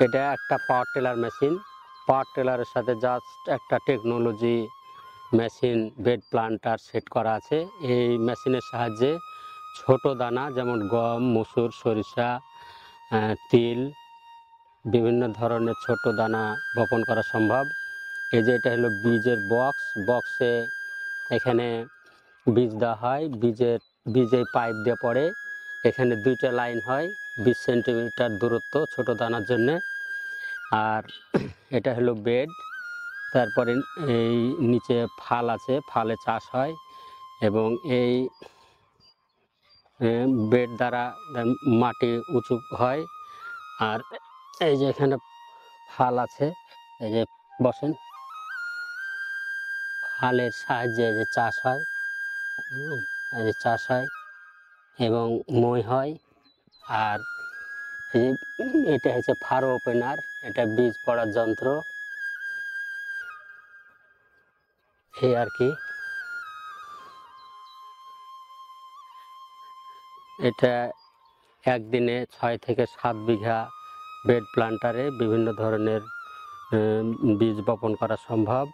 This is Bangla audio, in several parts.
এটা একটা পাওয়ার টিলার মেশিন। পাওয়ার টিলারের সাথে জাস্ট একটা technology machine bed planter set করা আছে। এই মেশিনের সাহায্যে ছোট দানা যেমন গম, মসুর, সরিষা, তিল, বিভিন্ন ধরনের ছোট দানা বপন করা সম্ভব। এই যে এটা হলো বীজের বক্সে এখানে বীজ দেওয়া হয়। বীজে পাইপ দিয়ে পড়ে, এখানে দুইটা লাইন হয় 20 সেন্টিমিটার দূরত্ব ছোট দানার জন্যে। আর এটা হলো বেড। তারপরে এই নিচে ফাল আছে, ফালে চাষ হয় এবং এই বেড দ্বারা মাটি উঁচু হয়। আর এই যে এখানে ফাল আছে, এই যে বসেন, ফালের সাহায্যে যে চাষ হয়, এই যে চাষ হয় এবং মই হয়। আর এই এটা হচ্ছে ফারো ওপেনার, এটা বীজ পড়ার যন্ত্র, এই আর কি। এটা একদিনে 6 থেকে 7 বিঘা বেড প্লান্টারে বিভিন্ন ধরনের বীজ বপন করা সম্ভব।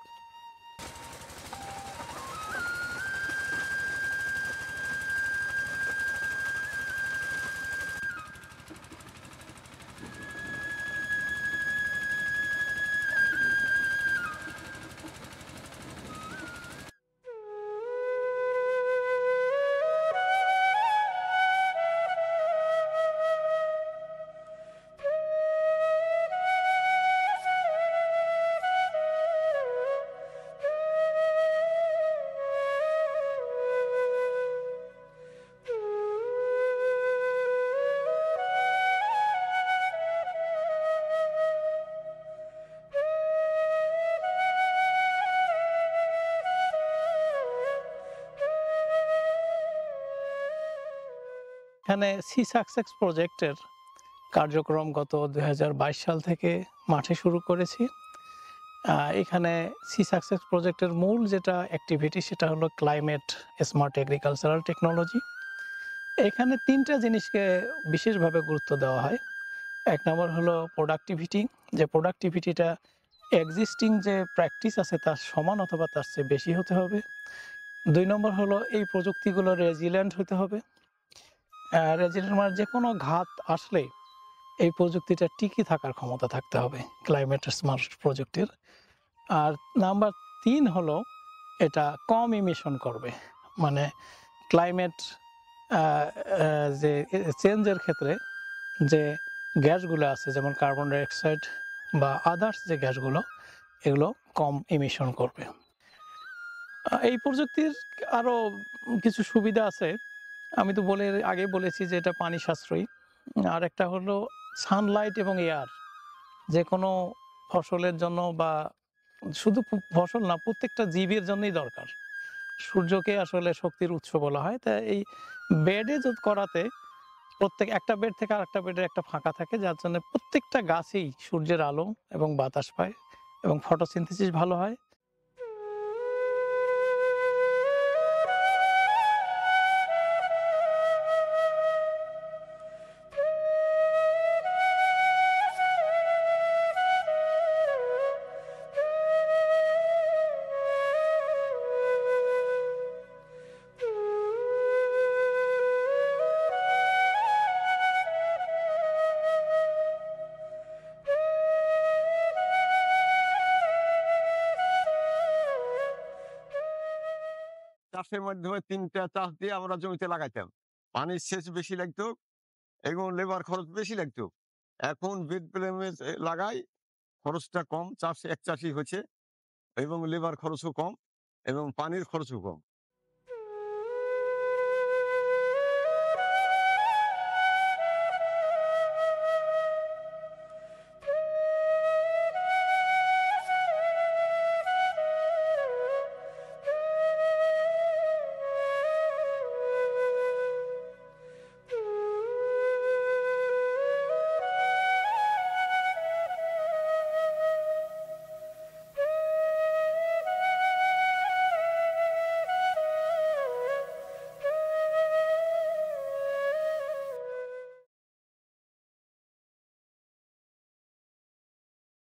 এখানে সি সাকসেস প্রজেক্টের কার্যক্রম গত 2022 সাল থেকে মাঠে শুরু করেছি। এখানে সি সাকসেস প্রজেক্টের মূল যেটা অ্যাক্টিভিটি সেটা হলো ক্লাইমেট স্মার্ট এগ্রিকালচারাল টেকনোলজি। এখানে 3টা জিনিসকে বিশেষভাবে গুরুত্ব দেওয়া হয়। এক নম্বর হলো প্রোডাক্টিভিটি, যে প্রোডাক্টিভিটিটা এক্সিস্টিং যে প্র্যাকটিস আছে তার সমান অথবা তার চেয়ে বেশি হতে হবে। 2 নম্বর হলো এই প্রযুক্তিগুলো রেজিল্যান্ট হতে হবে। রেজিল্যান্ট মানে যে কোনো ঘাত আসলে এই প্রযুক্তিটা টিকে থাকার ক্ষমতা থাকতে হবে ক্লাইমেট স্মার্ট প্রযুক্তির। আর নাম্বার 3 হলো এটা কম ইমিশন করবে, মানে ক্লাইমেট যে চেঞ্জের ক্ষেত্রে যে গ্যাসগুলো আছে যেমন কার্বন ডাইঅক্সাইড বা আদার্স যে গ্যাসগুলো, এগুলো কম ইমিশন করবে। এই প্রযুক্তির আরও কিছু সুবিধা আছে। আমি তো আগেই বলেছি যে এটা পানি সাশ্রয়ী। আর একটা হলো সানলাইট এবং এয়ার, যে কোনো ফসলের জন্য বা শুধু ফসল না, প্রত্যেকটা জীবের জন্যই দরকার। সূর্যকে আসলে শক্তির উৎস বলা হয়। তা এই বেডে করাতে একটা বেড থেকে আরেকটা বেডের একটা ফাঁকা থাকে, যার জন্য প্রত্যেকটা গাছেই সূর্যের আলো এবং বাতাস পায় এবং ফটোসিনথেসিস ভালো হয়। চাষের মাধ্যমে 3টা চাষ দিয়ে আমরা জমিতে লাগাইতাম, পানির সেচ বেশি লাগতো এবং লেবার খরচ বেশি লাগতো। এখন বেড প্লেমে লাগাই, খরচটা কম, চাষ এক চাষই হচ্ছে এবং লেবার খরচও কম এবং পানির খরচও কম।